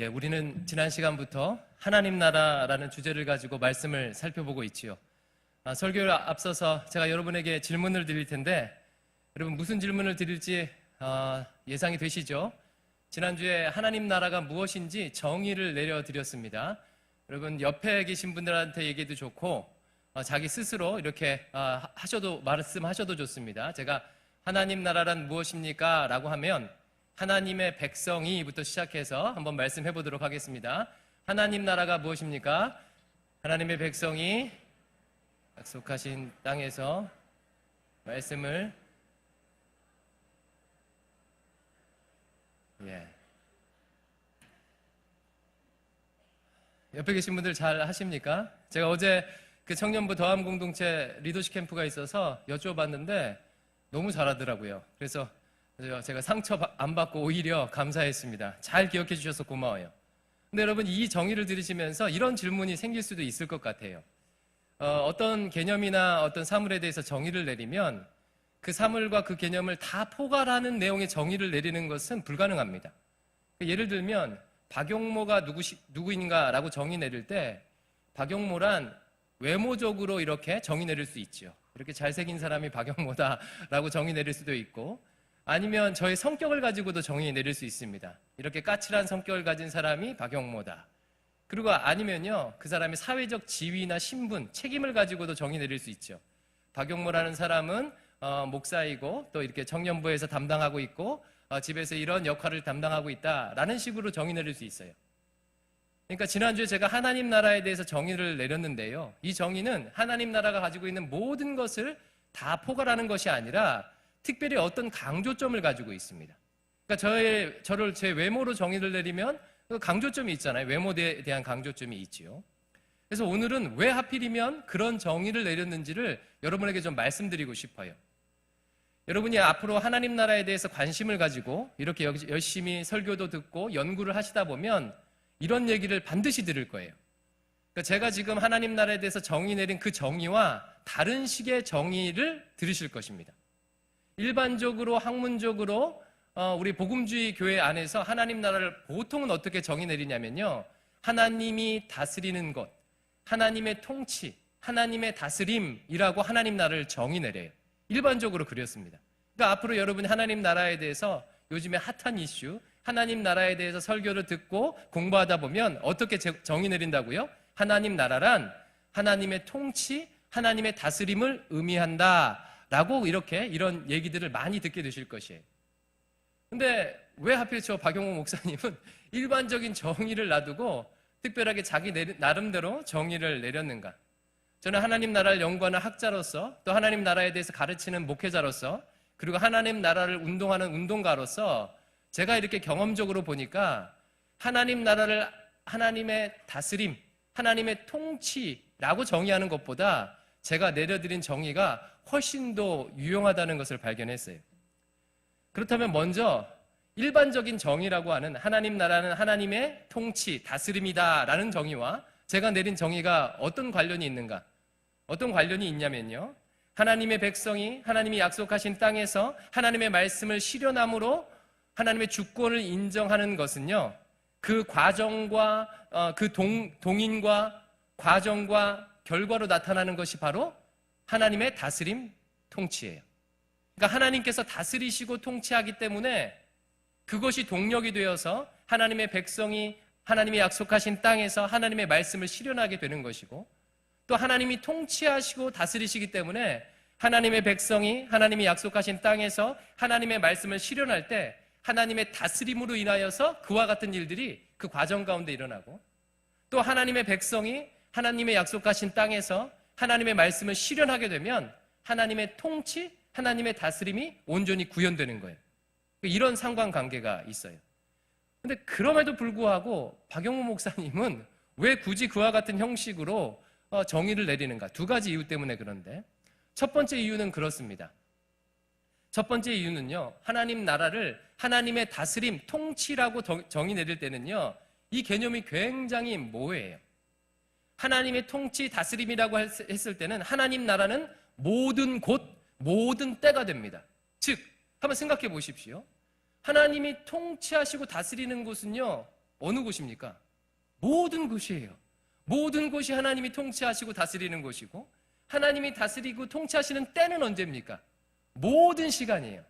우리는 지난 시간부터 하나님 나라라는 주제를 가지고 말씀을 살펴보고 있지요. 설교를 앞서서 제가 여러분에게 질문을 드릴 텐데 여러분 무슨 질문을 드릴지 예상이 되시죠? 지난주에 하나님 나라가 무엇인지 정의를 내려드렸습니다. 여러분 옆에 계신 분들한테 얘기해도 좋고 자기 스스로 이렇게 말씀하셔도 좋습니다. 제가 하나님 나라란 무엇입니까? 라고 하면 하나님의 백성이부터 시작해서 한번 말씀해 보도록 하겠습니다. 하나님 나라가 무엇입니까? 하나님의 백성이 약속하신 땅에서 말씀을 옆에 계신 분들 잘 하십니까? 제가 어제 그 청년부 더함 공동체 리더십 캠프가 있어서 여쭤봤는데 너무 잘하더라고요. 그래서 제가 상처 안 받고 오히려 감사했습니다. 잘 기억해 주셔서 고마워요. 근데 여러분 이 정의를 들으시면서 이런 질문이 생길 수도 있을 것 같아요. 어떤 개념이나 어떤 사물에 대해서 정의를 내리면 그 사물과 그 개념을 다 포괄하는 내용의 정의를 내리는 것은 불가능합니다. 예를 들면 박용모가 누구인가라고 정의 내릴 때 박용모란 외모적으로 이렇게 정의 내릴 수 있죠. 이렇게 잘생긴 사람이 박용모다라고 정의 내릴 수도 있고 아니면 저의 성격을 가지고도 정의 내릴 수 있습니다. 이렇게 까칠한 성격을 가진 사람이 박용모다. 그리고 아니면요 그 사람의 사회적 지위나 신분, 책임을 가지고도 정의 내릴 수 있죠. 박용모라는 사람은 목사이고 또 이렇게 청년부에서 담당하고 있고 집에서 이런 역할을 담당하고 있다라는 식으로 정의 내릴 수 있어요. 그러니까 지난주에 제가 하나님 나라에 대해서 정의를 내렸는데요. 이 정의는 하나님 나라가 가지고 있는 모든 것을 다 포괄하는 것이 아니라 특별히 어떤 강조점을 가지고 있습니다. 그러니까 저를 제 외모로 정의를 내리면 강조점이 있잖아요. 외모에 대한 강조점이 있지요. 그래서 오늘은 왜 하필이면 그런 정의를 내렸는지를 여러분에게 좀 말씀드리고 싶어요. 여러분이 앞으로 하나님 나라에 대해서 관심을 가지고 이렇게 열심히 설교도 듣고 연구를 하시다 보면 이런 얘기를 반드시 들을 거예요. 그러니까 제가 지금 하나님 나라에 대해서 정의 내린 그 정의와 다른 식의 정의를 들으실 것입니다. 일반적으로 학문적으로 우리 복음주의 교회 안에서 하나님 나라를 보통은 어떻게 정의 내리냐면요. 하나님이 다스리는 것, 하나님의 통치, 하나님의 다스림이라고 하나님 나라를 정의 내려요. 일반적으로 그렸습니다. 그러니까 앞으로 여러분이 하나님 나라에 대해서 요즘에 핫한 이슈, 하나님 나라에 대해서 설교를 듣고 공부하다 보면 어떻게 정의 내린다고요? 하나님 나라란 하나님의 통치, 하나님의 다스림을 의미한다 라고 이런 얘기들을 많이 듣게 되실 것이에요. 근데 왜 하필 저 박용호 목사님은 일반적인 정의를 놔두고 특별하게 자기 나름대로 정의를 내렸는가? 저는 하나님 나라를 연구하는 학자로서 또 하나님 나라에 대해서 가르치는 목회자로서 그리고 하나님 나라를 운동하는 운동가로서 제가 이렇게 경험적으로 보니까 하나님 나라를 하나님의 다스림, 하나님의 통치라고 정의하는 것보다 제가 내려드린 정의가 훨씬 더 유용하다는 것을 발견했어요. 그렇다면 먼저 일반적인 정의라고 하는 하나님 나라는 하나님의 통치, 다스림이다라는 정의와 제가 내린 정의가 어떤 관련이 있는가? 어떤 관련이 있냐면요. 하나님의 백성이 하나님이 약속하신 땅에서 하나님의 말씀을 실현함으로 하나님의 주권을 인정하는 것은요. 그 과정과 그 동인과 과정과 결과로 나타나는 것이 바로 하나님의 다스림, 통치예요. 그러니까 하나님께서 다스리시고 통치하기 때문에 그것이 동력이 되어서 하나님의 백성이 하나님이 약속하신 땅에서 하나님의 말씀을 실현하게 되는 것이고 또 하나님이 통치하시고 다스리시기 때문에 하나님의 백성이 하나님이 약속하신 땅에서 하나님의 말씀을 실현할 때 하나님의 다스림으로 인하여서 그와 같은 일들이 그 과정 가운데 일어나고 또 하나님의 백성이 하나님의 약속하신 땅에서 하나님의 말씀을 실현하게 되면 하나님의 통치, 하나님의 다스림이 온전히 구현되는 거예요. 이런 상관관계가 있어요. 근데 그럼에도 불구하고 박용호 목사님은 왜 굳이 그와 같은 형식으로 정의를 내리는가? 두 가지 이유 때문에 그런데 첫 번째 이유는 그렇습니다. 첫 번째 이유는요. 하나님 나라를 하나님의 다스림, 통치라고 정의 내릴 때는요. 이 개념이 굉장히 모호해요. 하나님의 통치, 다스림이라고 했을 때는 하나님 나라는 모든 곳, 모든 때가 됩니다. 즉, 한번 생각해 보십시오. 하나님이 통치하시고 다스리는 곳은요, 어느 곳입니까? 모든 곳이에요. 모든 곳이 하나님이 통치하시고 다스리는 곳이고, 하나님이 다스리고 통치하시는 때는 언제입니까? 모든 시간이에요.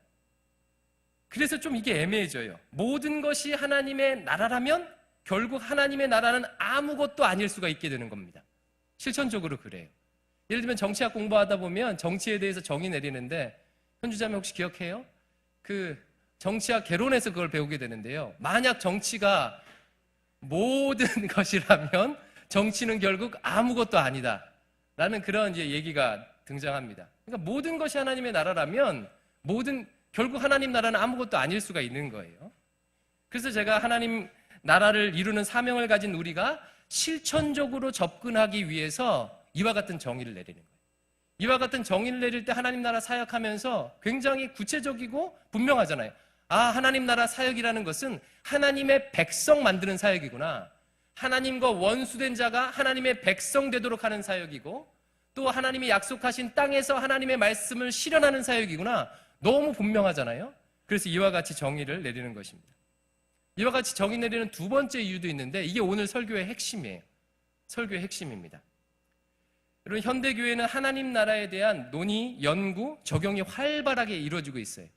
그래서 좀 이게 애매해져요. 모든 것이 하나님의 나라라면 결국 하나님의 나라는 아무것도 아닐 수가 있게 되는 겁니다. 실천적으로 그래요. 예를 들면 정치학 공부하다 보면 정치에 대해서 정의 내리는데, 현주자매 혹시 기억해요? 그 정치학 개론에서 그걸 배우게 되는데요. 만약 정치가 모든 것이라면 정치는 결국 아무것도 아니다 라는 그런 이제 얘기가 등장합니다. 그러니까 모든 것이 하나님의 나라라면 결국 하나님 나라는 아무것도 아닐 수가 있는 거예요. 그래서 제가 하나님 나라를 이루는 사명을 가진 우리가 실천적으로 접근하기 위해서 이와 같은 정의를 내리는 거예요. 이와 같은 정의를 내릴 때 하나님 나라 사역하면서 굉장히 구체적이고 분명하잖아요. 아, 하나님 나라 사역이라는 것은 하나님의 백성 만드는 사역이구나. 하나님과 원수된 자가 하나님의 백성 되도록 하는 사역이고, 또 하나님이 약속하신 땅에서 하나님의 말씀을 실현하는 사역이구나. 너무 분명하잖아요. 그래서 이와 같이 정의를 내리는 것입니다. 이와 같이 정의 내리는 두 번째 이유도 있는데, 이게 오늘 설교의 핵심이에요. 설교의 핵심입니다. 여러분, 현대교회는 하나님 나라에 대한 논의, 연구, 적용이 활발하게 이루어지고 있어요.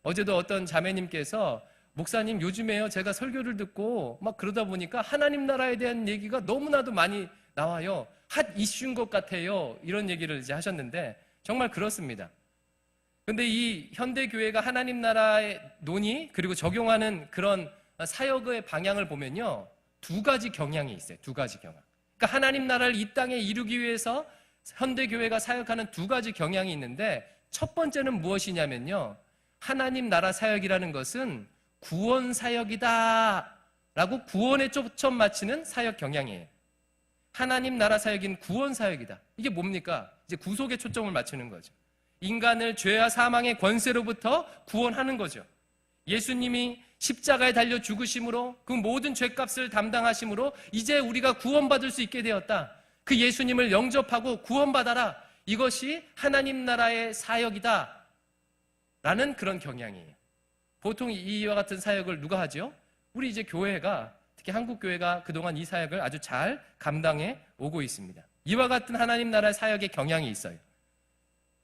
어제도 어떤 자매님께서 목사님, 요즘에요 제가 설교를 듣고 막 그러다 보니까 하나님 나라에 대한 얘기가 너무나도 많이 나와요. 핫 이슈인 것 같아요. 이런 얘기를 이제 하셨는데, 정말 그렇습니다. 그런데 이 현대교회가 하나님 나라의 논의 그리고 적용하는 그런 사역의 방향을 보면요, 두 가지 경향이 있어요. 두 가지 경향. 그러니까 하나님 나라를 이 땅에 이루기 위해서 현대교회가 사역하는 두 가지 경향이 있는데, 첫 번째는 무엇이냐면요, 하나님 나라 사역이라는 것은 구원 사역이다 라고 구원에 초점 맞추는 사역 경향이에요. 하나님 나라 사역인 구원 사역이다. 이게 뭡니까? 이제 구속에 초점을 맞추는 거죠. 인간을 죄와 사망의 권세로부터 구원하는 거죠. 예수님이 십자가에 달려 죽으심으로 그 모든 죄값을 담당하심으로 이제 우리가 구원받을 수 있게 되었다. 그 예수님을 영접하고 구원받아라. 이것이 하나님 나라의 사역이다 라는 그런 경향이에요. 보통 이와 같은 사역을 누가 하죠? 우리 이제 교회가, 특히 한국교회가 그동안 이 사역을 아주 잘 감당해 오고 있습니다. 이와 같은 하나님 나라의 사역의 경향이 있어요.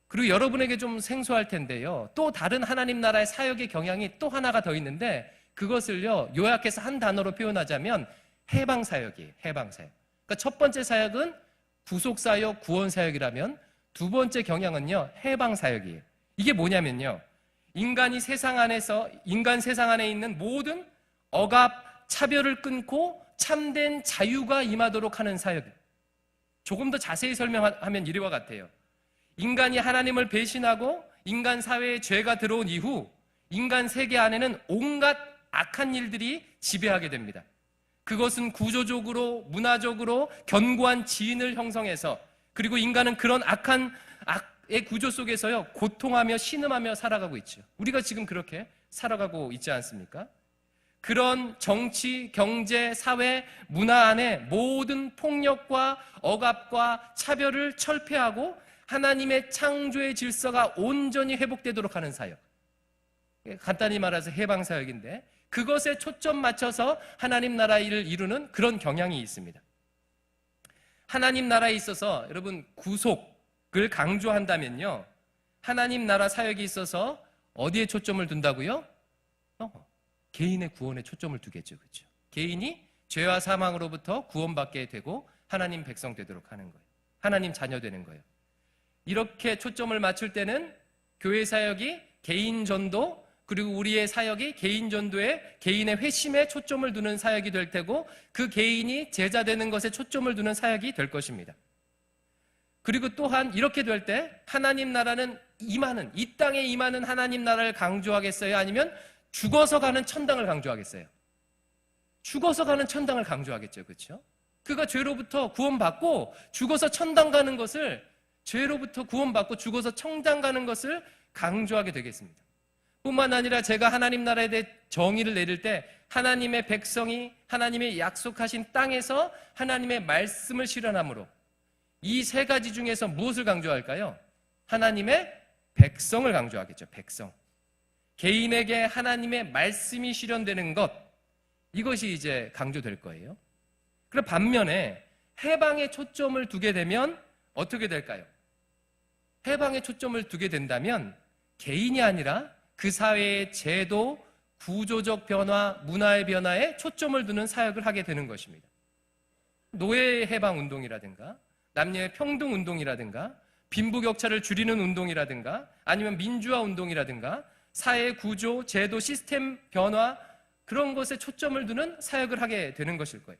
그리고 여러분에게 좀 생소할 텐데요, 또 다른 하나님 나라의 사역의 경향이 또 하나가 더 있는데, 그것을요 요약해서 한 단어로 표현하자면 해방사역이에요. 해방사역. 그러니까 첫 번째 사역은 구속사역, 구원사역이라면 두 번째 경향은요 해방사역이에요. 이게 뭐냐면요, 인간 세상 안에 있는 모든 억압, 차별을 끊고 참된 자유가 임하도록 하는 사역. 조금 더 자세히 설명하면 이와 같아요. 인간이 하나님을 배신하고 인간 사회에 죄가 들어온 이후 인간 세계 안에는 온갖 악한 일들이 지배하게 됩니다. 그것은 구조적으로, 문화적으로 견고한 지인을 형성해서, 그리고 인간은 그런 악의 구조 속에서요 고통하며 신음하며 살아가고 있죠. 우리가 지금 그렇게 살아가고 있지 않습니까? 그런 정치, 경제, 사회, 문화 안에 모든 폭력과 억압과 차별을 철폐하고 하나님의 창조의 질서가 온전히 회복되도록 하는 사역, 간단히 말해서 해방사역인데, 그것에 초점 맞춰서 하나님 나라를 이루는 그런 경향이 있습니다. 하나님 나라에 있어서 여러분 구속을 강조한다면요, 하나님 나라 사역에 있어서 어디에 초점을 둔다고요? 개인의 구원에 초점을 두겠죠. 그렇죠? 개인이 죄와 사망으로부터 구원받게 되고 하나님 백성 되도록 하는 거예요. 하나님 자녀 되는 거예요. 이렇게 초점을 맞출 때는 교회 사역이 개인 전도, 그리고 우리의 사역이 개인 전도에, 개인의 회심에 초점을 두는 사역이 될 테고, 그 개인이 제자 되는 것에 초점을 두는 사역이 될 것입니다. 그리고 또한 이렇게 될 때 하나님 나라는 이 땅에 임하는 하나님 나라를 강조하겠어요? 아니면 죽어서 가는 천당을 강조하겠어요? 죽어서 가는 천당을 강조하겠죠. 그렇죠? 그가 죄로부터 구원받고 죽어서 천당 가는 것을, 죄로부터 구원받고 죽어서 천당 가는 것을 강조하게 되겠습니다. 뿐만 아니라 제가 하나님 나라에 대해 정의를 내릴 때 하나님의 백성이 하나님의 약속하신 땅에서 하나님의 말씀을 실현함으로, 이 세 가지 중에서 무엇을 강조할까요? 하나님의 백성을 강조하겠죠. 백성. 개인에게 하나님의 말씀이 실현되는 것, 이것이 이제 강조될 거예요. 그럼 반면에 해방에 초점을 두게 되면 어떻게 될까요? 해방에 초점을 두게 된다면 개인이 아니라 그 사회의 제도, 구조적 변화, 문화의 변화에 초점을 두는 사역을 하게 되는 것입니다. 노예 해방 운동이라든가 남녀의 평등 운동이라든가 빈부격차를 줄이는 운동이라든가 아니면 민주화 운동이라든가 사회 구조, 제도, 시스템 변화 그런 것에 초점을 두는 사역을 하게 되는 것일 거예요.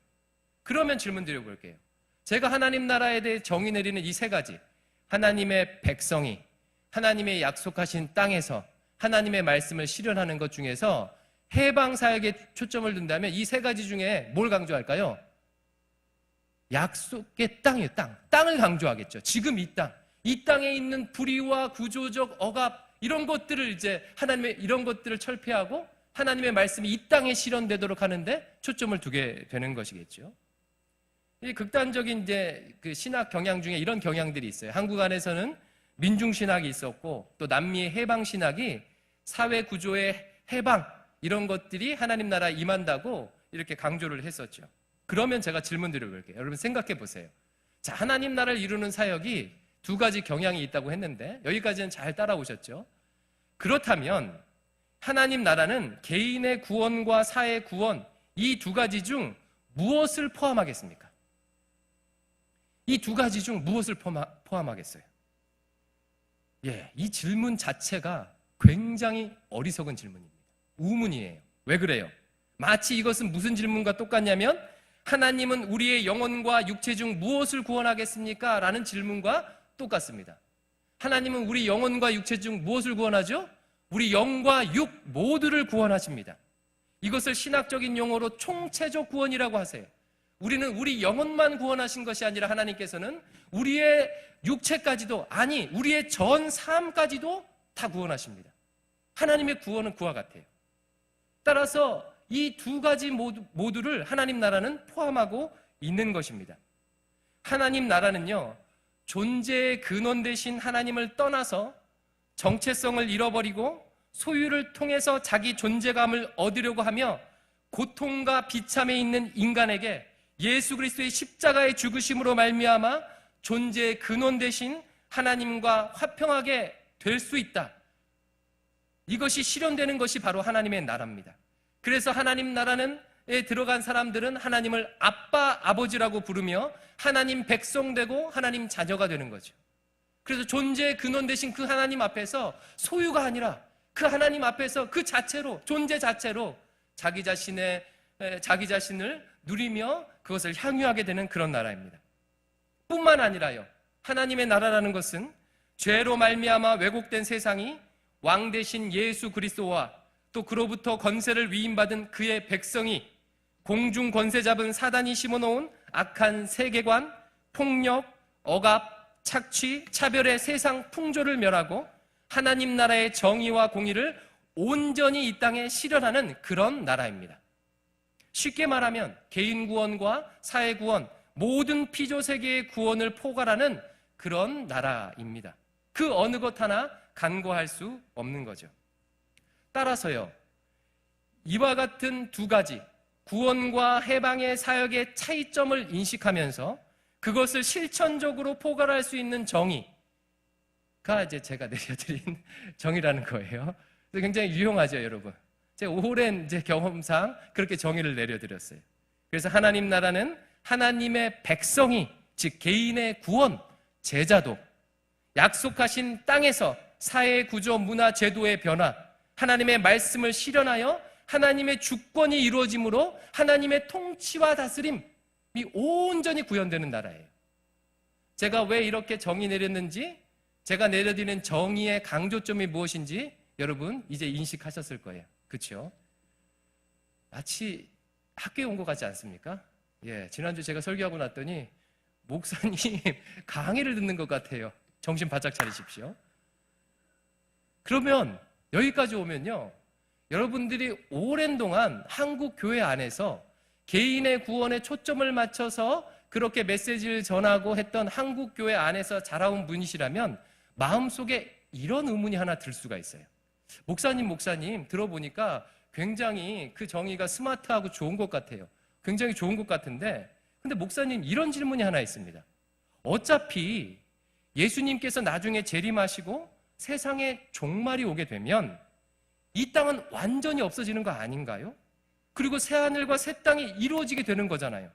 그러면 질문 드려볼게요. 제가 하나님 나라에 대해 정의 내리는 이 세 가지, 하나님의 백성이 하나님의 약속하신 땅에서 하나님의 말씀을 실현하는 것 중에서 해방 사역에 초점을 둔다면 이 세 가지 중에 뭘 강조할까요? 약속의 땅이에요. 땅을 강조하겠죠. 지금 이 땅에 있는 불의와 구조적 억압 이런 것들을 이제 하나님의 이런 것들을 철폐하고 하나님의 말씀이 이 땅에 실현되도록 하는데 초점을 두게 되는 것이겠죠. 이 극단적인 이제 그 신학 경향 중에 이런 경향들이 있어요. 한국 안에서는 민중 신학이 있었고 또 남미의 해방 신학이 사회 구조의 해방 이런 것들이 하나님 나라에 임한다고 이렇게 강조를 했었죠. 그러면 제가 질문 드려볼게요. 여러분 생각해 보세요. 자, 하나님 나라를 이루는 사역이 두 가지 경향이 있다고 했는데 여기까지는 잘 따라오셨죠? 그렇다면 하나님 나라는 개인의 구원과 사회 구원 이 두 가지 중 무엇을 포함하겠습니까? 이 두 가지 중 무엇을 포함하겠어요? 예, 이 질문 자체가 굉장히 어리석은 질문입니다. 우문이에요. 왜 그래요? 마치 이것은 무슨 질문과 똑같냐면 하나님은 우리의 영혼과 육체 중 무엇을 구원하겠습니까? 라는 질문과 똑같습니다. 하나님은 우리 영혼과 육체 중 무엇을 구원하죠? 우리 영과 육 모두를 구원하십니다. 이것을 신학적인 용어로 총체적 구원이라고 하세요. 우리는 우리 영혼만 구원하신 것이 아니라 하나님께서는 우리의 육체까지도 아니 우리의 전 삶까지도 다 구원하십니다. 하나님의 구원은 그와 같아요. 따라서 이 두 가지 모두를 하나님 나라는 포함하고 있는 것입니다. 하나님 나라는요, 존재의 근원 되신 하나님을 떠나서 정체성을 잃어버리고 소유를 통해서 자기 존재감을 얻으려고 하며 고통과 비참에 있는 인간에게 예수 그리스도의 십자가의 죽으심으로 말미암아 존재의 근원 되신 하나님과 화평하게 될 수 있다. 이것이 실현되는 것이 바로 하나님의 나라입니다. 그래서 하나님 나라에 들어간 사람들은 하나님을 아빠, 아버지라고 부르며 하나님 백성 되고 하나님 자녀가 되는 거죠. 그래서 존재의 근원 되신 그 하나님 앞에서 소유가 아니라 그 하나님 앞에서 그 자체로 존재 자체로 자기 자신을 누리며 그것을 향유하게 되는 그런 나라입니다. 뿐만 아니라요, 하나님의 나라라는 것은 죄로 말미암아 왜곡된 세상이 왕 대신 예수 그리스도와 또 그로부터 권세를 위임받은 그의 백성이 공중 권세 잡은 사단이 심어놓은 악한 세계관, 폭력, 억압, 착취, 차별의 세상 풍조를 멸하고 하나님 나라의 정의와 공의를 온전히 이 땅에 실현하는 그런 나라입니다. 쉽게 말하면 개인 구원과 사회 구원, 모든 피조 세계의 구원을 포괄하는 그런 나라입니다. 그 어느 것 하나 간과할 수 없는 거죠. 따라서요, 이와 같은 두 가지 구원과 해방의 사역의 차이점을 인식하면서 그것을 실천적으로 포괄할 수 있는 정의가 이제 제가 내려드린 정의라는 거예요. 굉장히 유용하죠, 여러분. 제 오랜 제 경험상 그렇게 정의를 내려드렸어요. 그래서 하나님 나라는 하나님의 백성이, 즉 개인의 구원, 제자도 약속하신 땅에서 사회 구조, 문화, 제도의 변화, 하나님의 말씀을 실현하여 하나님의 주권이 이루어짐으로 하나님의 통치와 다스림이 온전히 구현되는 나라예요. 제가 왜 이렇게 정의 내렸는지, 제가 내려드리는 정의의 강조점이 무엇인지 여러분 이제 인식하셨을 거예요. 그렇죠? 마치 학교에 온 것 같지 않습니까? 예, 지난주 제가 설교하고 났더니 목사님 강의를 듣는 것 같아요. 정신 바짝 차리십시오. 그러면 여기까지 오면요, 여러분들이 오랜 동안 한국 교회 안에서 개인의 구원에 초점을 맞춰서 그렇게 메시지를 전하고 했던 한국 교회 안에서 자라온 분이시라면 마음속에 이런 의문이 하나 들 수가 있어요. 목사님 들어보니까 굉장히 그 정의가 스마트하고 좋은 것 같아요. 굉장히 좋은 것 같은데, 근데 목사님, 이런 질문이 하나 있습니다. 어차피 예수님께서 나중에 재림하시고 세상에 종말이 오게 되면 이 땅은 완전히 없어지는 거 아닌가요? 그리고 새하늘과 새 땅이 이루어지게 되는 거잖아요.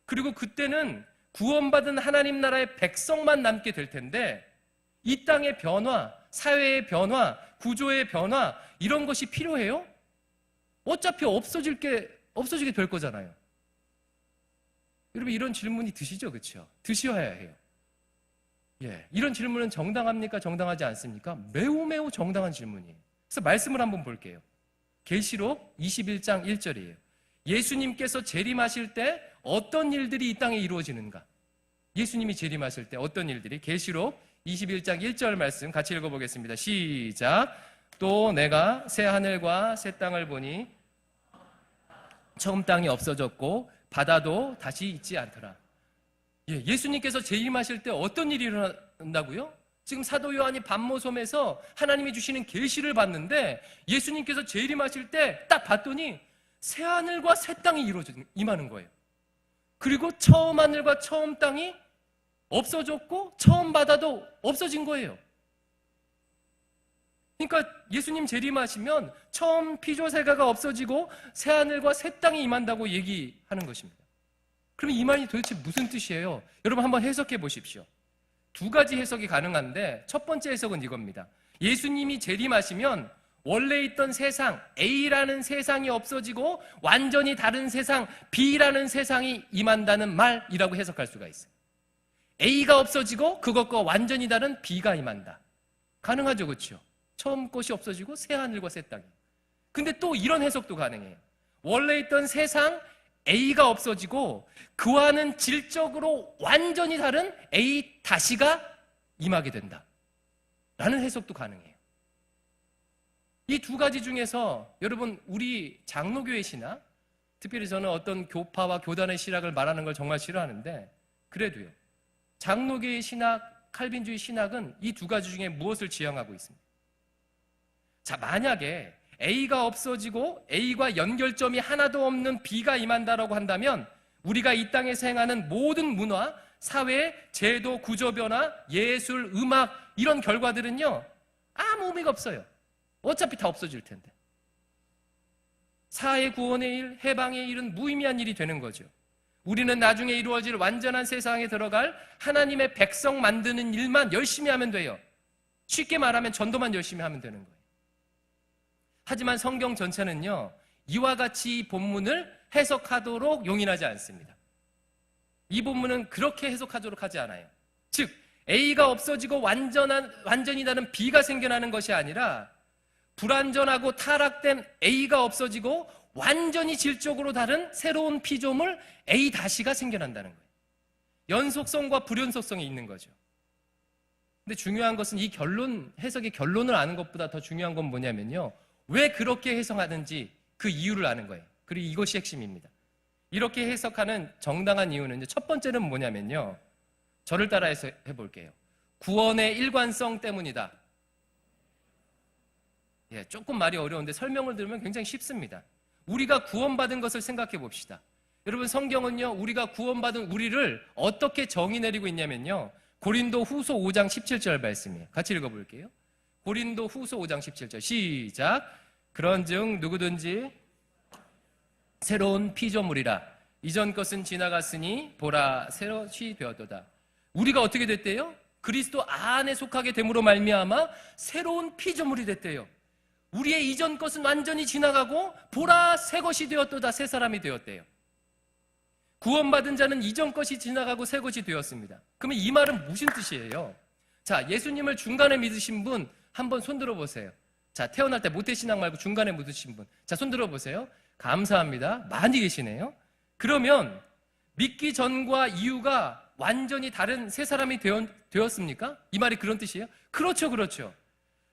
그리고 그때는 구원받은 하나님 나라의 백성만 남게 될 텐데, 이 땅의 변화, 사회의 변화, 구조의 변화, 이런 것이 필요해요? 어차피 없어지게 될 거잖아요. 여러분, 이런 질문이 드시죠? 그렇죠? 드셔야 해요. 예, 이런 질문은 정당합니까? 정당하지 않습니까? 매우 매우 정당한 질문이에요. 그래서 말씀을 한번 볼게요. 계시록 21장 1절이에요. 예수님께서 재림하실 때 어떤 일들이 이 땅에 이루어지는가? 예수님이 재림하실 때 어떤 일들이? 계시록 21장 1절 말씀 같이 읽어보겠습니다. 시작. 또 내가 새 하늘과 새 땅을 보니 처음 땅이 없어졌고 바다도 다시 있지 않더라. 예, 예수님께서 재림하실 때 어떤 일이 일어난다고요? 지금 사도 요한이 반모섬에서 하나님이 주시는 계시를 봤는데, 예수님께서 재림하실 때 딱 봤더니 새 하늘과 새 땅이 임하는 거예요. 그리고 처음 하늘과 처음 땅이 없어졌고 처음 바다도 없어진 거예요. 그러니까 예수님 재림하시면 처음 피조세가가 없어지고 새 하늘과 새 땅이 임한다고 얘기하는 것입니다. 그럼 이 말이 도대체 무슨 뜻이에요? 여러분 한번 해석해 보십시오. 두 가지 해석이 가능한데, 첫 번째 해석은 이겁니다. 예수님이 재림하시면 원래 있던 세상 A라는 세상이 없어지고 완전히 다른 세상 B라는 세상이 임한다는 말이라고 해석할 수가 있어요. A가 없어지고 그것과 완전히 다른 B가 임한다. 가능하죠, 그렇죠? 처음 것이 없어지고 새 하늘과 새 땅이. 근데 또 이런 해석도 가능해요. 원래 있던 세상 A가 없어지고 그와는 질적으로 완전히 다른 A 다시가 임하게 된다 라는 해석도 가능해요. 이 두 가지 중에서 여러분, 우리 장로교의 신학, 특별히 저는 어떤 교파와 교단의 신학을 말하는 걸 정말 싫어하는데, 그래도요, 장로교의 신학, 칼빈주의 신학은 이 두 가지 중에 무엇을 지향하고 있습니다. 자, 만약에 A가 없어지고 A과 연결점이 하나도 없는 B가 임한다라고 한다면 우리가 이 땅에서 행하는 모든 문화, 사회, 제도, 구조 변화, 예술, 음악, 이런 결과들은요, 아무 의미가 없어요. 어차피 다 없어질 텐데. 사회 구원의 일, 해방의 일은 무의미한 일이 되는 거죠. 우리는 나중에 이루어질 완전한 세상에 들어갈 하나님의 백성 만드는 일만 열심히 하면 돼요. 쉽게 말하면 전도만 열심히 하면 되는 거예요. 하지만 성경 전체는요, 이와 같이 이 본문을 해석하도록 용인하지 않습니다. 이 본문은 그렇게 해석하도록 하지 않아요. 즉, A가 없어지고 완전히 다른 B가 생겨나는 것이 아니라 불완전하고 타락된 A가 없어지고 완전히 질적으로 다른 새로운 피조물 A 다시가 생겨난다는 거예요. 연속성과 불연속성이 있는 거죠. 근데 중요한 것은 이 해석의 결론을 아는 것보다 더 중요한 건 뭐냐면요, 왜 그렇게 해석하는지 그 이유를 아는 거예요. 그리고 이것이 핵심입니다. 이렇게 해석하는 정당한 이유는 첫 번째는 뭐냐면요, 저를 따라 해볼게요. 구원의 일관성 때문이다. 예, 조금 말이 어려운데 설명을 들으면 굉장히 쉽습니다. 우리가 구원받은 것을 생각해 봅시다. 여러분, 성경은요, 우리가 구원받은 우리를 어떻게 정의 내리고 있냐면요, 고린도 후서 5장 17절 말씀이에요. 같이 읽어볼게요. 고린도 후서 5장 17절 시작. 그런즉 누구든지 새로운 피조물이라 이전 것은 지나갔으니 보라 새로이 되었도다. 우리가 어떻게 됐대요? 그리스도 안에 속하게 됨으로 말미암아 새로운 피조물이 됐대요. 우리의 이전 것은 완전히 지나가고 보라 새 것이 되었도다. 새 사람이 되었대요. 구원받은 자는 이전 것이 지나가고 새 것이 되었습니다. 그러면 이 말은 무슨 뜻이에요? 자, 예수님을 중간에 믿으신 분 한번 손 들어보세요. 자, 태어날 때 모태신앙 말고 중간에 믿으신 분, 자, 손 들어보세요. 감사합니다. 많이 계시네요. 그러면 믿기 전과 이유가 완전히 다른 새 사람이 되었습니까? 이 말이 그런 뜻이에요? 그렇죠, 그렇죠.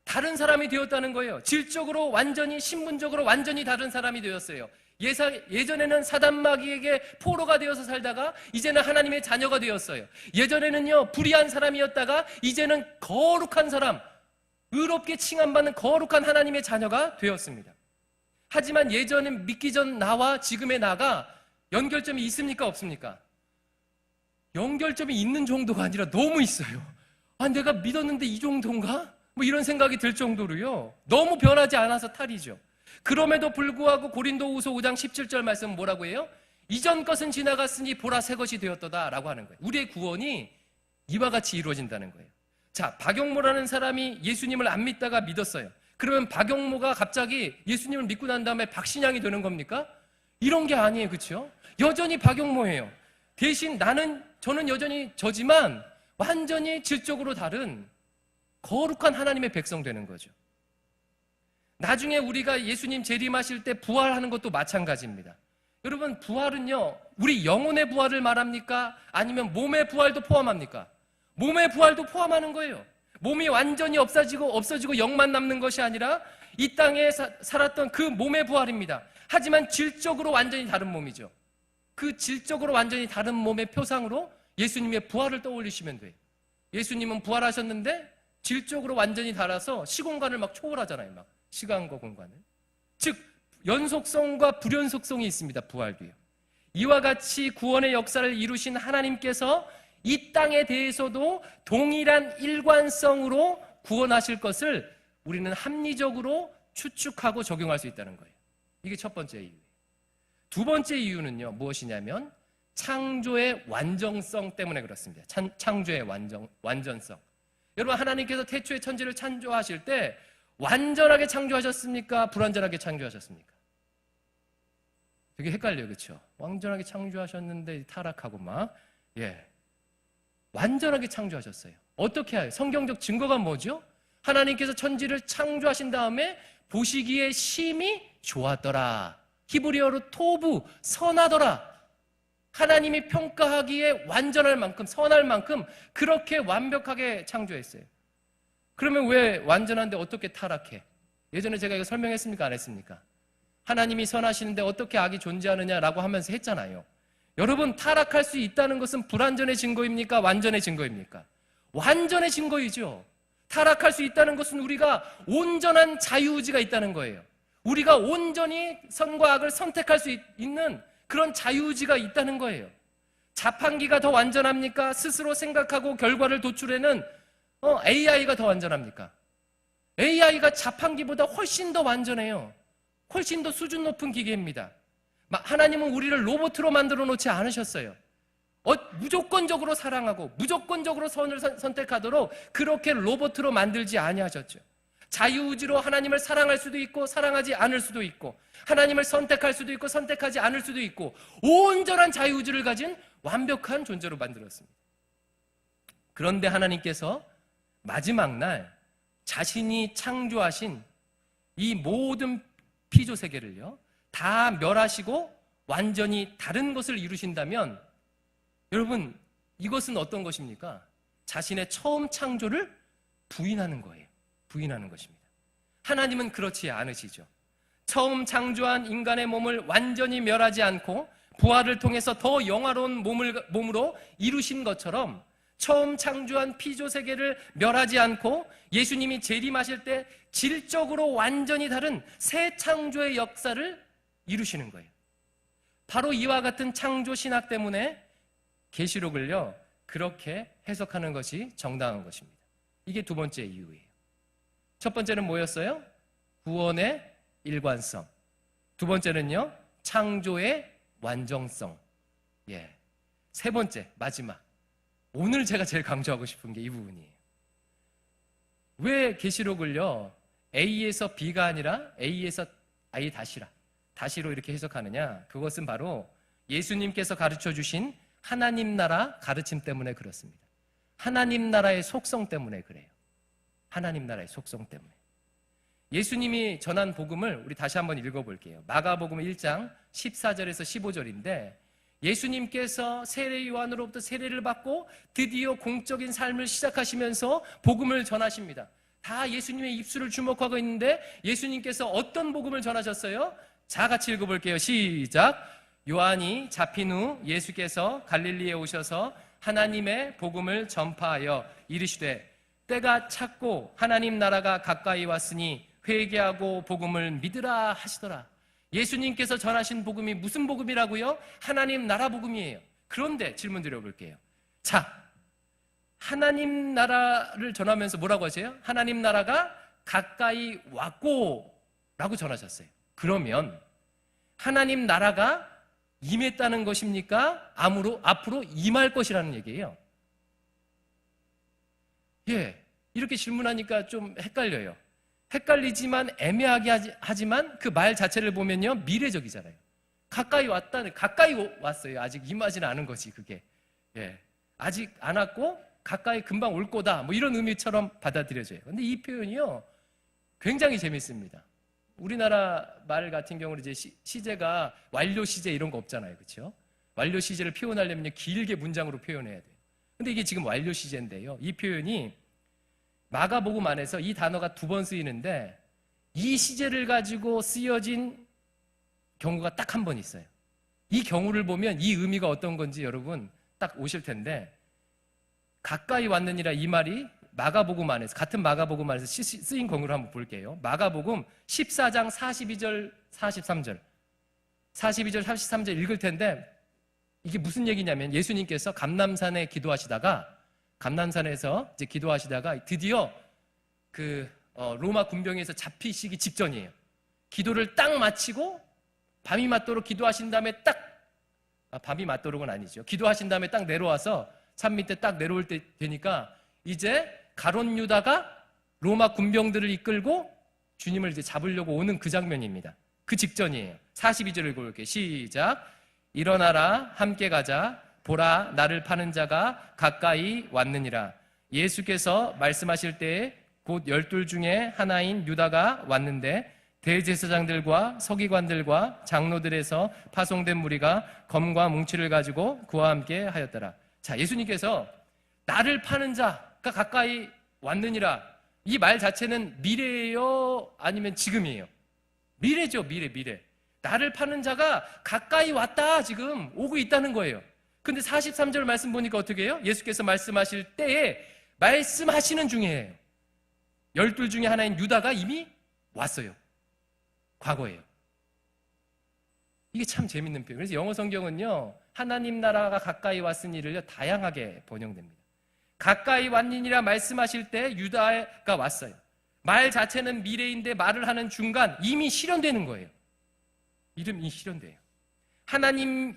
다른 사람이 되었다는 거예요. 질적으로 완전히, 신분적으로 완전히 다른 사람이 되었어요. 예전에는 사단마귀에게 포로가 되어서 살다가 이제는 하나님의 자녀가 되었어요. 예전에는요, 불의한 사람이었다가 이제는 거룩한 사람, 의롭게 칭함받는 거룩한 하나님의 자녀가 되었습니다. 하지만 예전에 믿기 전 나와 지금의 나가 연결점이 있습니까? 없습니까? 연결점이 있는 정도가 아니라 너무 있어요. 아, 내가 믿었는데 이 정도인가? 뭐 이런 생각이 들 정도로요. 너무 변하지 않아서 탈이죠. 그럼에도 불구하고 고린도후서 5장 17절 말씀은 뭐라고 해요? 이전 것은 지나갔으니 보라 새 것이 되었도다 라고 하는 거예요. 우리의 구원이 이와 같이 이루어진다는 거예요. 자, 박영모라는 사람이 예수님을 안 믿다가 믿었어요. 그러면 박영모가 갑자기 예수님을 믿고 난 다음에 박신양이 되는 겁니까? 이런 게 아니에요. 그렇죠? 여전히 박영모예요. 대신 저는 여전히 저지만 완전히 질적으로 다른 거룩한 하나님의 백성 되는 거죠. 나중에 우리가 예수님 재림하실 때 부활하는 것도 마찬가지입니다. 여러분, 부활은요, 우리 영혼의 부활을 말합니까? 아니면 몸의 부활도 포함합니까? 몸의 부활도 포함하는 거예요. 몸이 완전히 없어지고 영만 남는 것이 아니라 이 땅에 살았던 그 몸의 부활입니다. 하지만 질적으로 완전히 다른 몸이죠. 그 질적으로 완전히 다른 몸의 표상으로 예수님의 부활을 떠올리시면 돼요. 예수님은 부활하셨는데 질적으로 완전히 달아서 시공간을 막 초월하잖아요. 막 시간과 공간을. 즉 연속성과 불연속성이 있습니다. 부활도요. 이와 같이 구원의 역사를 이루신 하나님께서 이 땅에 대해서도 동일한 일관성으로 구원하실 것을 우리는 합리적으로 추측하고 적용할 수 있다는 거예요. 이게 첫 번째 이유예요. 두 번째 이유는요, 무엇이냐면 창조의 완전성 때문에 그렇습니다. 창조의 완전성. 여러분, 하나님께서 태초에 천지를 창조하실 때 완전하게 창조하셨습니까? 불완전하게 창조하셨습니까? 되게 헷갈려요. 그렇죠? 완전하게 창조하셨는데 타락하고 막 완전하게 창조하셨어요. 어떻게 해요? 성경적 증거가 뭐죠? 하나님께서 천지를 창조하신 다음에 보시기에 심히 좋았더라. 히브리어로 토부, 선하더라. 하나님이 평가하기에 완전할 만큼, 선할 만큼 그렇게 완벽하게 창조했어요. 그러면 왜 완전한데 어떻게 타락해? 예전에 제가 이거 설명했습니까? 안 했습니까? 하나님이 선하시는데 어떻게 악이 존재하느냐라고 하면서 했잖아요. 여러분, 타락할 수 있다는 것은 불완전의 증거입니까? 완전의 증거입니까? 완전의 증거이죠. 타락할 수 있다는 것은 우리가 온전한 자유의지가 있다는 거예요. 우리가 온전히 선과 악을 선택할 수 있는 그런 자유의지가 있다는 거예요. 자판기가 더 완전합니까? 스스로 생각하고 결과를 도출해는 AI가 더 완전합니까? AI가 자판기보다 훨씬 더 완전해요. 훨씬 더 수준 높은 기계입니다. 하나님은 우리를 로봇으로 만들어 놓지 않으셨어요. 무조건적으로 사랑하고 무조건적으로 선을 선택하도록 그렇게 로봇으로 만들지 아니하셨죠. 자유의지로 하나님을 사랑할 수도 있고 사랑하지 않을 수도 있고 하나님을 선택할 수도 있고 선택하지 않을 수도 있고 온전한 자유의지를 가진 완벽한 존재로 만들었습니다. 그런데 하나님께서 마지막 날 자신이 창조하신 이 모든 피조 세계를요 다 멸하시고 완전히 다른 것을 이루신다면 여러분, 이것은 어떤 것입니까? 자신의 처음 창조를 부인하는 거예요. 부인하는 것입니다. 하나님은 그렇지 않으시죠. 처음 창조한 인간의 몸을 완전히 멸하지 않고 부활을 통해서 더 영화로운 몸으로 이루신 것처럼 처음 창조한 피조 세계를 멸하지 않고 예수님이 재림하실 때 질적으로 완전히 다른 새 창조의 역사를 이루시는 거예요. 바로 이와 같은 창조 신학 때문에 계시록을요 그렇게 해석하는 것이 정당한 것입니다. 이게 두 번째 이유예요. 첫 번째는 뭐였어요? 구원의 일관성. 두 번째는요 창조의 완전성. 세 번째, 마지막. 오늘 제가 제일 강조하고 싶은 게 이 부분이에요. 왜 계시록을요 A에서 B가 아니라 A에서 I 다시로 이렇게 해석하느냐? 그것은 바로 예수님께서 가르쳐 주신 하나님 나라 가르침 때문에 그렇습니다. 하나님 나라의 속성 때문에 그래요. 하나님 나라의 속성 때문에. 예수님이 전한 복음을 우리 다시 한번 읽어볼게요. 마가복음 1장 14절에서 15절인데 예수님께서 세례 요한으로부터 세례를 받고 드디어 공적인 삶을 시작하시면서 복음을 전하십니다. 다 예수님의 입술을 주목하고 있는데 예수님께서 어떤 복음을 전하셨어요? 자, 같이 읽어볼게요. 시작. 요한이 잡힌 후 예수께서 갈릴리에 오셔서 하나님의 복음을 전파하여 이르시되 때가 찼고 하나님 나라가 가까이 왔으니 회개하고 복음을 믿으라 하시더라. 예수님께서 전하신 복음이 무슨 복음이라고요? 하나님 나라 복음이에요. 그런데 질문 드려볼게요. 자, 하나님 나라를 전하면서 뭐라고 하세요? 하나님 나라가 가까이 왔고 라고 전하셨어요. 그러면 하나님 나라가 임했다는 것입니까? 앞으로 임할 것이라는 얘기예요. 예, 이렇게 질문하니까 좀 헷갈려요. 헷갈리지만 애매하게 하지만 그 말 자체를 보면요, 미래적이잖아요. 가까이 왔어요. 아직 임하지는 않은 거지, 그게. 예, 아직 안 왔고 가까이 금방 올 거다, 뭐 이런 의미처럼 받아들여져요. 근데 이 표현이요, 굉장히 재밌습니다. 우리나라 말 같은 경우는 이제 시제가 완료 시제 이런 거 없잖아요, 그렇죠? 완료 시제를 표현하려면 길게 문장으로 표현해야 돼요. 근데 이게 지금 완료 시제인데요, 이 표현이 마가복음 안에서 이 단어가 2번 쓰이는데 이 시제를 가지고 쓰여진 경우가 딱 한 번 있어요. 이 경우를 보면 이 의미가 어떤 건지 여러분 딱 오실 텐데, 가까이 왔느니라 이 말이 마가복음 안에서, 같은 마가복음 안에서 쓰인 경우를 한번 볼게요. 마가복음 14장 42절 43절 42절 43절 읽을 텐데, 이게 무슨 얘기냐면 예수님께서 감람산에 감남산에서 이제 기도하시다가 드디어 로마 군병에서 잡히시기 직전이에요. 기도를 딱 마치고 밤이 맞도록 기도하신 다음에 밤이 맞도록은 아니죠. 기도하신 다음에 딱 내려와서 산 밑에 딱 내려올 때 되니까 이제 가룟 유다가 로마 군병들을 이끌고 주님을 이제 잡으려고 오는 그 장면입니다. 그 직전이에요. 42절을 읽어볼게요. 시작. 일어나라, 함께 가자. 보라, 나를 파는 자가 가까이 왔느니라. 예수께서 말씀하실 때에 곧 12 중에 하나인 유다가 왔는데 대제사장들과 서기관들과 장로들에서 파송된 무리가 검과 뭉치를 가지고 그와 함께 하였더라. 자, 예수님께서 나를 파는 자가 가까이 왔느니라. 이 말 자체는 미래예요? 아니면 지금이에요? 미래죠, 미래. 나를 파는 자가 가까이 왔다, 지금 오고 있다는 거예요. 근데 43절 말씀 보니까 어떻게 해요? 예수께서 말씀하실 때에 말씀하시는 중이에요. 12 중에 하나인 유다가 이미 왔어요. 과거예요. 이게 참 재밌는 표현. 그래서 영어 성경은요, 하나님 나라가 가까이 왔으니를요 다양하게 번역됩니다. 가까이 왔느니라 말씀하실 때 유다가 왔어요. 말 자체는 미래인데 말을 하는 중간 이미 실현되는 거예요. 이름이 실현돼요.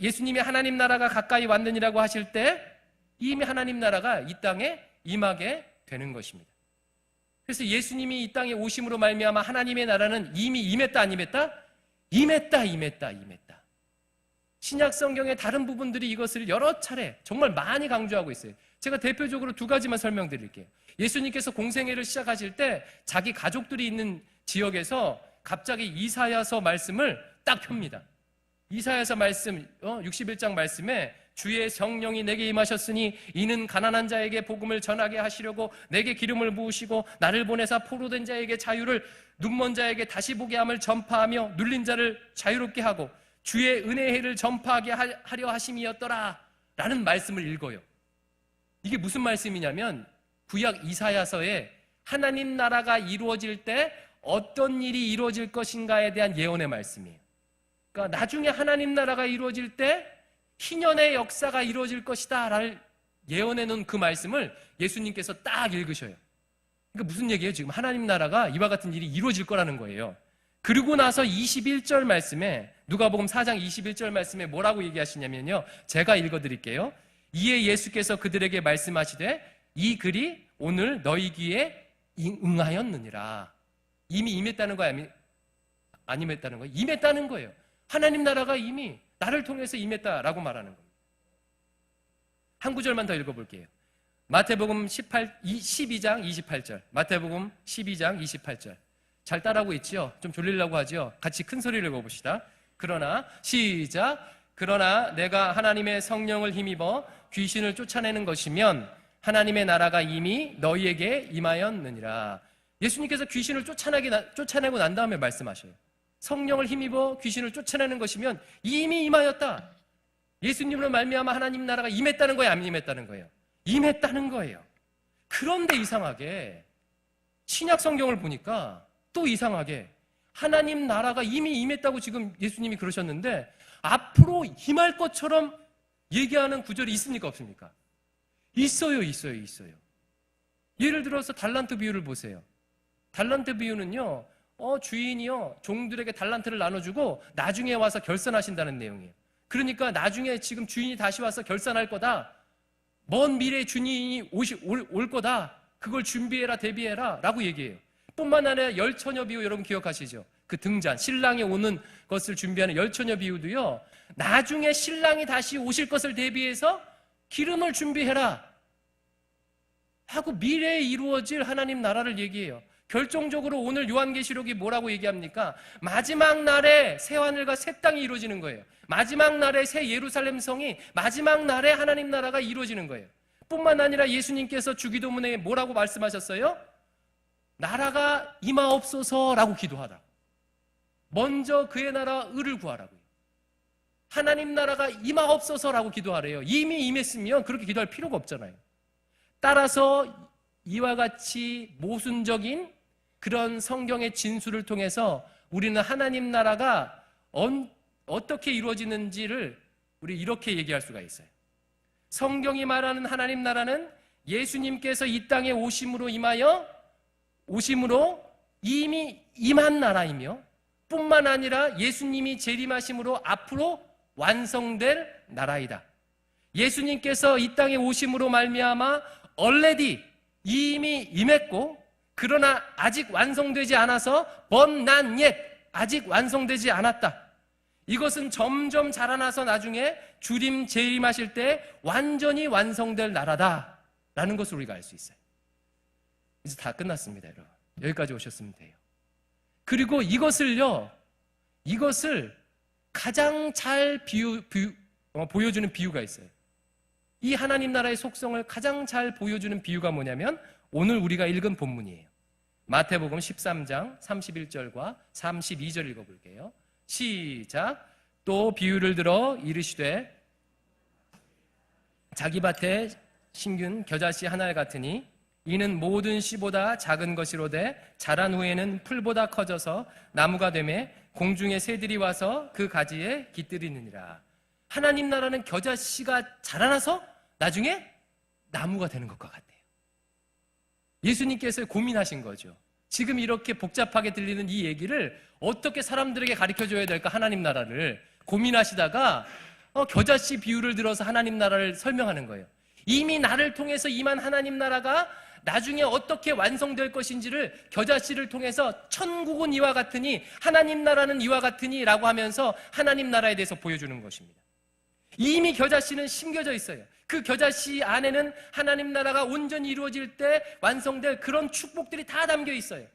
예수님이 하나님 나라가 가까이 왔느니라고 하실 때 이미 하나님 나라가 이 땅에 임하게 되는 것입니다. 그래서 예수님이 이 땅에 오심으로 말미암아 하나님의 나라는 이미 임했다, 안 임했다? 임했다. 신약 성경의 다른 부분들이 이것을 여러 차례 정말 많이 강조하고 있어요. 제가 대표적으로 2가지만 설명드릴게요. 예수님께서 공생애를 시작하실 때 자기 가족들이 있는 지역에서 갑자기 이사야서 말씀을 딱 펴니다. 이사야서 말씀 61장 말씀에 주의 성령이 내게 임하셨으니 이는 가난한 자에게 복음을 전하게 하시려고 내게 기름을 부으시고 나를 보내사 포로된 자에게 자유를, 눈먼 자에게 다시 보게 함을 전파하며 눌린 자를 자유롭게 하고 주의 은혜의 해를 전파하게 하려 하심이었더라 라는 말씀을 읽어요. 이게 무슨 말씀이냐면 구약 이사야서에 하나님 나라가 이루어질 때 어떤 일이 이루어질 것인가에 대한 예언의 말씀이에요. 그러니까 나중에 하나님 나라가 이루어질 때 희년의 역사가 이루어질 것이다 라를 예언해 놓은 그 말씀을 예수님께서 딱 읽으셔요. 그러니까 무슨 얘기예요? 지금 하나님 나라가 이와 같은 일이 이루어질 거라는 거예요. 그리고 나서 21절 말씀에, 누가복음 4장 21절 말씀에 뭐라고 얘기하시냐면요, 제가 읽어드릴게요. 이에 예수께서 그들에게 말씀하시되 이 글이 오늘 너희 귀에 응하였느니라. 이미 임했다는 거야, 안 임했다는 거예요? 임했다는 거예요. 하나님 나라가 이미 나를 통해서 임했다라고 말하는 겁니다. 한 구절만 더 읽어볼게요. 마태복음 12장 28절. 마태복음 12장 28절. 잘 따라하고 있죠? 좀 졸리려고 하죠? 같이 큰 소리를 읽어봅시다. 그러나 시작. 그러나 내가 하나님의 성령을 힘입어 귀신을 쫓아내는 것이면 하나님의 나라가 이미 너희에게 임하였느니라. 예수님께서 귀신을 쫓아내고 난 다음에 말씀하셔요. 성령을 힘입어 귀신을 쫓아내는 것이면 이미 임하였다. 예수님으로 말미암아 하나님 나라가 임했다는 거예요, 안 임했다는 거예요? 임했다는 거예요. 그런데 이상하게 신약 성경을 보니까 또 이상하게 하나님 나라가 이미 임했다고 지금 예수님이 그러셨는데 앞으로 임할 것처럼 얘기하는 구절이 있습니까? 없습니까? 있어요. 예를 들어서 달란트 비유를 보세요. 달란트 비유는요, 주인이요, 종들에게 달란트를 나눠주고 나중에 와서 결산하신다는 내용이에요. 그러니까 나중에 지금 주인이 다시 와서 결산할 거다. 먼 미래에 주인이 올 거다. 그걸 준비해라, 대비해라 라고 얘기해요. 뿐만 아니라 열처녀 비유 여러분 기억하시죠? 그 등잔, 신랑이 오는 것을 준비하는 열처녀 비유도요, 나중에 신랑이 다시 오실 것을 대비해서 기름을 준비해라 하고 미래에 이루어질 하나님 나라를 얘기해요. 결정적으로 오늘 요한계시록이 뭐라고 얘기합니까? 마지막 날에 새하늘과 새 땅이 이루어지는 거예요. 마지막 날에 새 예루살렘 성이, 마지막 날에 하나님 나라가 이루어지는 거예요. 뿐만 아니라 예수님께서 주기도문에 뭐라고 말씀하셨어요? 나라가 임하옵소서라고 기도하라. 먼저 그의 나라 의를 구하라고요. 하나님 나라가 임하옵소서라고 기도하래요. 이미 임했으면 그렇게 기도할 필요가 없잖아요. 따라서 이와 같이 모순적인 그런 성경의 진술을 통해서 우리는 하나님 나라가 어떻게 이루어지는지를 우리 이렇게 얘기할 수가 있어요. 성경이 말하는 하나님 나라는 예수님께서 이 땅에 오심으로 이미 임한 나라이며 뿐만 아니라 예수님이 재림하심으로 앞으로 완성될 나라이다. 예수님께서 이 땅에 오심으로 말미암아 already 이미 임했고 그러나 아직 완성되지 않아서 but not yet 아직 완성되지 않았다. 이것은 점점 자라나서 나중에 주님 재림하실 때 완전히 완성될 나라다라는 것을 우리가 알 수 있어요. 이제 다 끝났습니다, 여러분. 여기까지 오셨으면 돼요. 그리고 이것을 가장 잘 보여주는 비유가 있어요. 이 하나님 나라의 속성을 가장 잘 보여주는 비유가 뭐냐면 오늘 우리가 읽은 본문이에요. 마태복음 13장 31절과 32절 읽어볼게요. 시작. 또 비유를 들어 이르시되 자기 밭에 심긴 겨자씨 하나 같으니 이는 모든 씨보다 작은 것이로되 자란 후에는 풀보다 커져서 나무가 되매 공중의 새들이 와서 그 가지에 깃들이느니라. 하나님 나라는 겨자씨가 자라나서 나중에 나무가 되는 것과 같아요. 예수님께서 고민하신 거죠. 지금 이렇게 복잡하게 들리는 이 얘기를 어떻게 사람들에게 가르쳐줘야 될까, 하나님 나라를 고민하시다가 겨자씨 비유를 들어서 하나님 나라를 설명하는 거예요. 이미 나를 통해서 임한 하나님 나라가 나중에 어떻게 완성될 것인지를 겨자씨를 통해서 천국은 이와 같으니 하나님 나라는 이와 같으니 라고 하면서 하나님 나라에 대해서 보여주는 것입니다. 이미 겨자씨는 심겨져 있어요. 그 겨자씨 안에는 하나님 나라가 온전히 이루어질 때 완성될 그런 축복들이 다 담겨 있어요.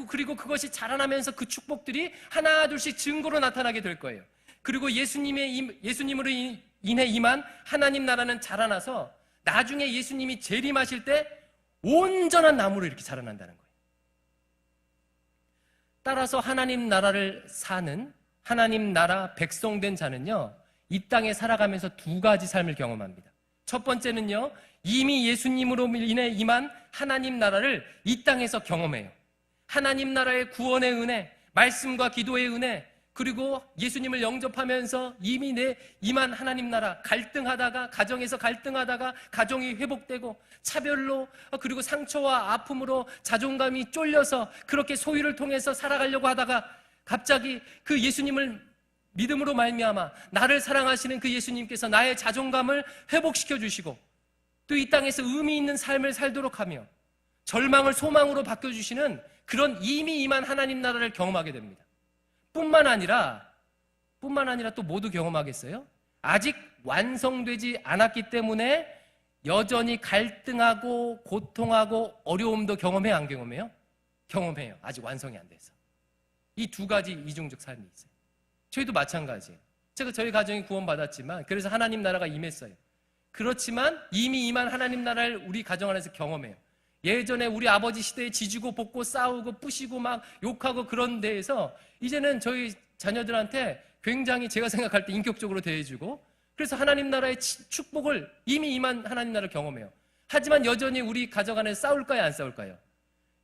그리고 그것이 자라나면서 그 축복들이 하나 둘씩 증거로 나타나게 될 거예요. 그리고 예수님으로 인해 임한 하나님 나라는 자라나서 나중에 예수님이 재림하실 때 온전한 나무로 이렇게 자라난다는 거예요. 따라서 하나님 나라를 사는 하나님 나라 백성된 자는요, 이 땅에 살아가면서 두 가지 삶을 경험합니다. 첫 번째는요, 이미 예수님으로 인해 임한 하나님 나라를 이 땅에서 경험해요. 하나님 나라의 구원의 은혜, 말씀과 기도의 은혜, 그리고 예수님을 영접하면서 이미 임한 하나님 나라, 갈등하다가 가정에서 갈등하다가 가정이 회복되고 차별로, 그리고 상처와 아픔으로 자존감이 쫄려서 그렇게 소유를 통해서 살아가려고 하다가 갑자기 그 예수님을 믿음으로 말미암아 나를 사랑하시는 그 예수님께서 나의 자존감을 회복시켜 주시고 또 이 땅에서 의미 있는 삶을 살도록 하며 절망을 소망으로 바꿔주시는 그런 이미 임한 하나님 나라를 경험하게 됩니다. 뿐만 아니라 또 모두 경험하겠어요? 아직 완성되지 않았기 때문에 여전히 갈등하고 고통하고 어려움도 경험해요, 안 경험해요? 경험해요. 아직 완성이 안 돼서. 이 두 가지 이중적 삶이 있어요. 저희도 마찬가지예요. 저희 가정이 구원받았지만 그래서 하나님 나라가 임했어요. 그렇지만 이미 임한 하나님 나라를 우리 가정 안에서 경험해요. 예전에 우리 아버지 시대에 지지고 볶고 싸우고 부시고 막 욕하고 그런 데에서 이제는 저희 자녀들한테 굉장히 제가 생각할 때 인격적으로 대해주고 그래서 하나님 나라의 축복을 이미 임한 하나님 나라를 경험해요. 하지만 여전히 우리 가정 안에서 싸울까요, 안 싸울까요?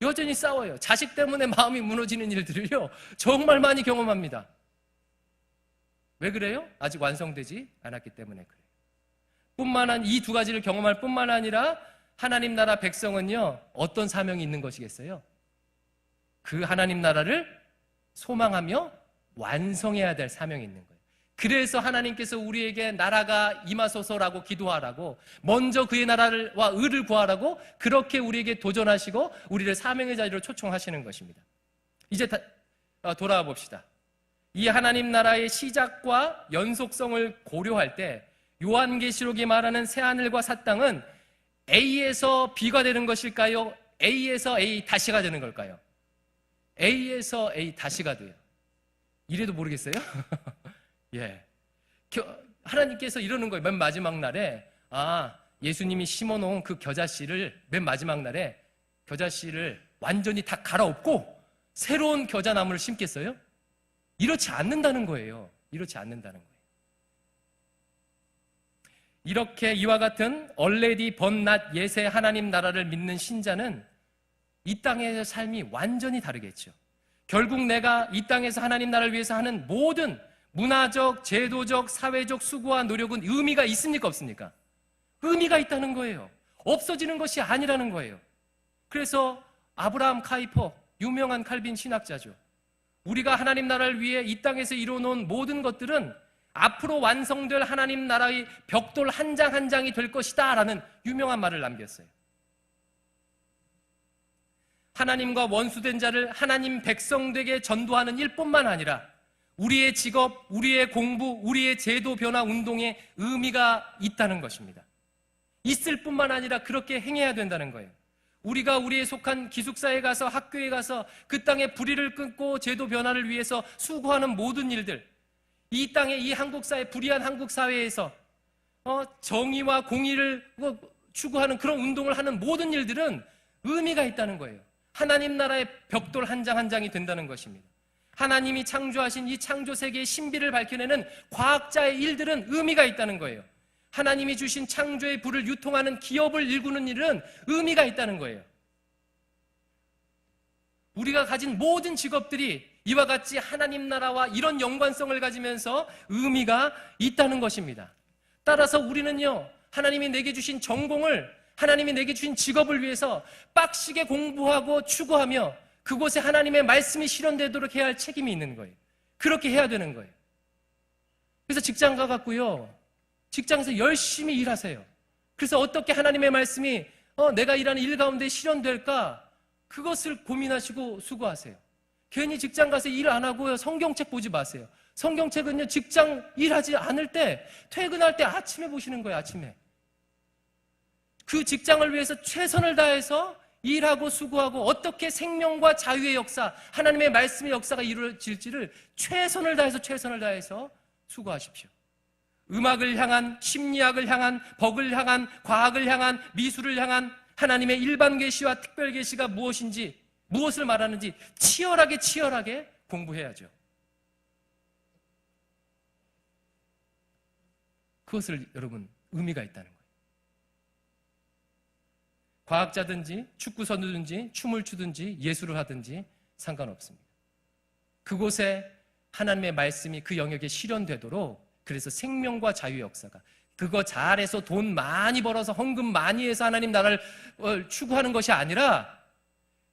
여전히 싸워요. 자식 때문에 마음이 무너지는 일들을요, 정말 많이 경험합니다. 왜 그래요? 아직 완성되지 않았기 때문에 그래요. 이 두 가지를 경험할 뿐만 아니라 하나님 나라 백성은요, 어떤 사명이 있는 것이겠어요? 그 하나님 나라를 소망하며 완성해야 될 사명이 있는 거예요. 그래서 하나님께서 우리에게 나라가 임하소서라고 기도하라고, 먼저 그의 나라와 의를 구하라고 그렇게 우리에게 도전하시고 우리를 사명의 자리로 초청하시는 것입니다. 이제 돌아와 봅시다. 이 하나님 나라의 시작과 연속성을 고려할 때 요한계시록이 말하는 새하늘과 새 땅은 A에서 B가 되는 것일까요? A에서 A 다시가 되는 걸까요? A에서 A 다시가 돼요. 이래도 모르겠어요? 예. 하나님께서 이러는 거예요. 맨 마지막 날에, 예수님이 심어놓은 그 겨자씨를 맨 마지막 날에 겨자씨를 완전히 다 갈아엎고 새로운 겨자나무를 심겠어요? 이렇지 않는다는 거예요. 이렇지 않는다는 거예요. 이렇게 이와 같은 already but not yet의 하나님 나라를 믿는 신자는 이 땅의 삶이 완전히 다르겠죠. 결국 내가 이 땅에서 하나님 나라를 위해서 하는 모든 문화적, 제도적, 사회적 수고와 노력은 의미가 있습니까? 없습니까? 의미가 있다는 거예요. 없어지는 것이 아니라는 거예요. 그래서 아브라함 카이퍼, 유명한 칼빈 신학자죠. 우리가 하나님 나라를 위해 이 땅에서 이루어놓은 모든 것들은 앞으로 완성될 하나님 나라의 벽돌 한 장 한 장이 될 것이다 라는 유명한 말을 남겼어요. 하나님과 원수된 자를 하나님 백성되게 전도하는 일뿐만 아니라 우리의 직업, 우리의 공부, 우리의 제도 변화 운동에 의미가 있다는 것입니다. 있을 뿐만 아니라 그렇게 행해야 된다는 거예요. 우리가 우리의 속한 기숙사에 가서, 학교에 가서 그 땅의 불의를 끊고 제도 변화를 위해서 수고하는 모든 일들, 이 땅의 이 한국사회, 불의한 한국 사회에서 정의와 공의를 추구하는 그런 운동을 하는 모든 일들은 의미가 있다는 거예요. 하나님 나라의 벽돌 한 장 한 장이 된다는 것입니다. 하나님이 창조하신 이 창조 세계의 신비를 밝혀내는 과학자의 일들은 의미가 있다는 거예요. 하나님이 주신 창조의 불을 유통하는 기업을 일구는 일은 의미가 있다는 거예요. 우리가 가진 모든 직업들이 이와 같이 하나님 나라와 이런 연관성을 가지면서 의미가 있다는 것입니다. 따라서 우리는요, 하나님이 내게 주신 전공을, 하나님이 내게 주신 직업을 위해서 빡시게 공부하고 추구하며 그곳에 하나님의 말씀이 실현되도록 해야 할 책임이 있는 거예요. 그렇게 해야 되는 거예요. 그래서 직장 가갖고요, 직장에서 열심히 일하세요. 그래서 어떻게 하나님의 말씀이 내가 일하는 일 가운데 실현될까? 그것을 고민하시고 수고하세요. 괜히 직장 가서 일 안 하고요, 성경책 보지 마세요. 성경책은요, 직장 일하지 않을 때, 퇴근할 때 아침에 보시는 거예요. 아침에. 그 직장을 위해서 최선을 다해서 일하고 수고하고 어떻게 생명과 자유의 역사, 하나님의 말씀의 역사가 이루어질지를 최선을 다해서 수고하십시오. 음악을 향한, 심리학을 향한, 법을 향한, 과학을 향한, 미술을 향한 하나님의 일반 계시와 특별 계시가 무엇인지, 무엇을 말하는지 치열하게 공부해야죠. 그것을 여러분, 의미가 있다는 거예요. 과학자든지 축구 선수든지 춤을 추든지 예술을 하든지 상관없습니다. 그곳에 하나님의 말씀이 그 영역에 실현되도록, 그래서 생명과 자유의 역사가, 그거 잘해서 돈 많이 벌어서 헌금 많이 해서 하나님 나라를 추구하는 것이 아니라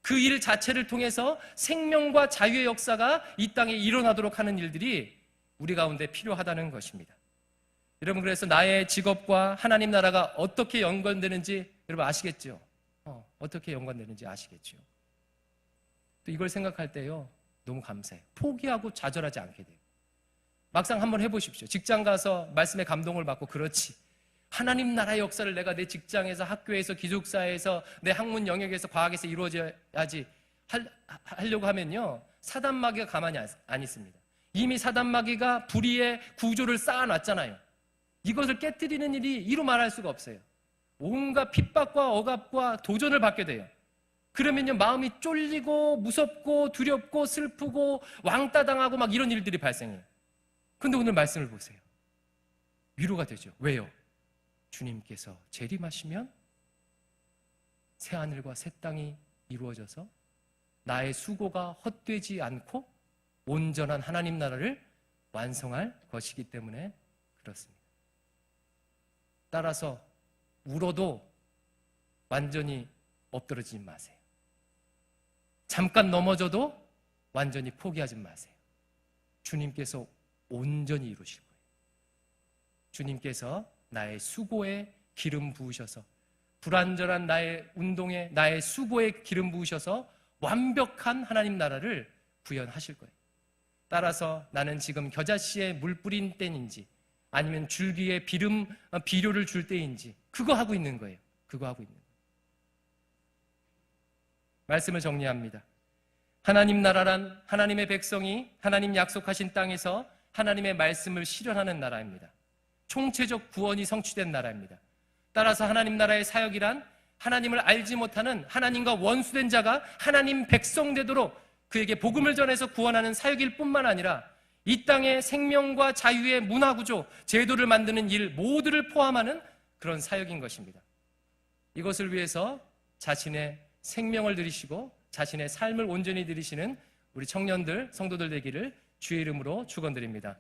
그 일 자체를 통해서 생명과 자유의 역사가 이 땅에 일어나도록 하는 일들이 우리 가운데 필요하다는 것입니다. 여러분, 그래서 나의 직업과 하나님 나라가 어떻게 연관되는지 여러분 아시겠죠? 어떻게 연관되는지 아시겠죠? 또 이걸 생각할 때요, 너무 감사해요. 포기하고 좌절하지 않게 돼요. 막상 한번 해보십시오. 직장 가서 말씀의 감동을 받고, 그렇지, 하나님 나라의 역사를 내가 내 직장에서, 학교에서, 기숙사에서, 내 학문 영역에서, 과학에서 이루어져야지 하려고 하면요, 사단마귀가 가만히 안 있습니다. 이미 사단마귀가 불의의 구조를 쌓아놨잖아요. 이것을 깨뜨리는 일이 이루 말할 수가 없어요. 온갖 핍박과 억압과 도전을 받게 돼요. 그러면요, 마음이 쫄리고 무섭고 두렵고 슬프고 왕따 당하고 막 이런 일들이 발생해요. 그런데 오늘 말씀을 보세요. 위로가 되죠. 왜요? 주님께서 재림하시면 새 하늘과 새 땅이 이루어져서 나의 수고가 헛되지 않고 온전한 하나님 나라를 완성할 것이기 때문에 그렇습니다. 따라서 울어도 완전히 엎드러지지 마세요. 잠깐 넘어져도 완전히 포기하지 마세요. 주님께서 온전히 이루실 거예요. 주님께서 나의 수고에 기름 부으셔서, 불완전한 나의 운동에, 나의 수고에 기름 부으셔서 완벽한 하나님 나라를 구현하실 거예요. 따라서 나는 지금 겨자씨에 물 뿌린 때인지 아니면 줄기에 비료를 줄 때인지 그거 하고 있는 거예요. 그거 하고 있는 거예요. 말씀을 정리합니다. 하나님 나라란 하나님의 백성이 하나님 약속하신 땅에서 하나님의 말씀을 실현하는 나라입니다. 총체적 구원이 성취된 나라입니다. 따라서 하나님 나라의 사역이란 하나님을 알지 못하는 하나님과 원수된 자가 하나님 백성 되도록 그에게 복음을 전해서 구원하는 사역일 뿐만 아니라 이 땅의 생명과 자유의 문화구조, 제도를 만드는 일 모두를 포함하는 그런 사역인 것입니다. 이것을 위해서 자신의 생명을 들이시고 자신의 삶을 온전히 들이시는 우리 청년들, 성도들 되기를 주의 이름으로 축원드립니다.